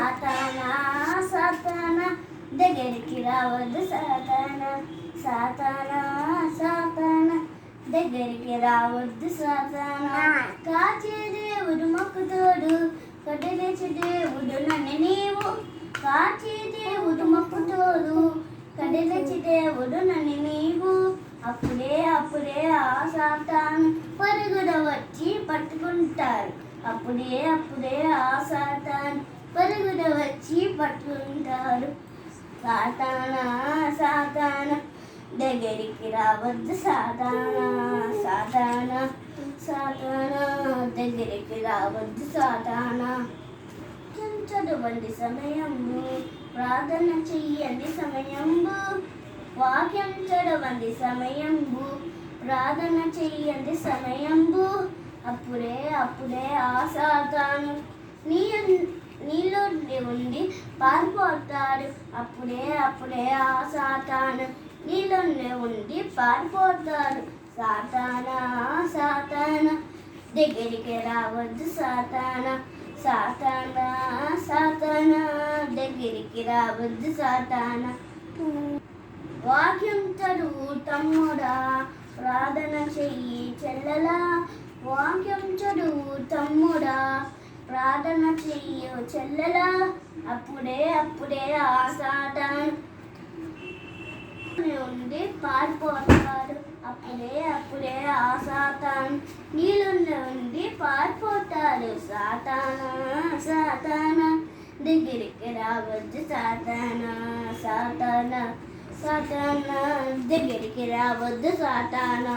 సాతానా సాతానా దగ్గరికి రావద్దు సాతానా సాతానా సాతానా దగ్గరికి రావద్దు సాతానా కాచే దేవుడు మొక్కుతోడు కడలేచి దేవుడు నన్ను నీవు కాచే దేవుడు మొక్కుతోడు కడలేచి దేవుడు నన్ను నీవు అప్పుడే అప్పుడే ఆ సాతాను పరుగున వచ్చి పట్టుకుంటారు అప్పుడే అప్పుడే ఆ సాతాను పరుగున వచ్చి పట్టుకుంటారు సాతానా సాతానా దగ్గరికి రావద్దు సాతానా సాతానా సాతానా దగ్గరికి రావద్దు సాతానా చదవండి సమయంబు ప్రార్థన చెయ్యండి సమయంబు వాక్యం చదవండి సమయంబు ప్రార్థన చెయ్యండి సమయంబు అప్పుడే అప్పుడే ఆ సాతాను నీలో ఉండి పారిపోతాడు అప్పుడే అప్పుడే ఆ సాతాను నీలోనే ఉండి పారిపోతాడు సాతానా సాతానా దగ్గరికి రావద్దు సాతానా సాతానా సాతానా దగ్గరికి రావద్దు సాతానా వాక్యం చదువు తమ్ముడా ప్రార్థన చెయ్యి చెల్లెలా వాక్యం చదువు తమ్ముడా ప్రార్థన చెయ్యి చెల్లెలా అప్పుడే అప్పుడే ఆ సాతాను ఉండి పారిపోతాడు అప్పుడే అప్పుడే ఆ సాతాను నీళ్ళ ఉండి పారిపోతాడు సాతానా సాతానా దగ్గరికి రావద్దు సాతానా సాతానా సాతానా దగ్గరికి రావద్దు సాతానా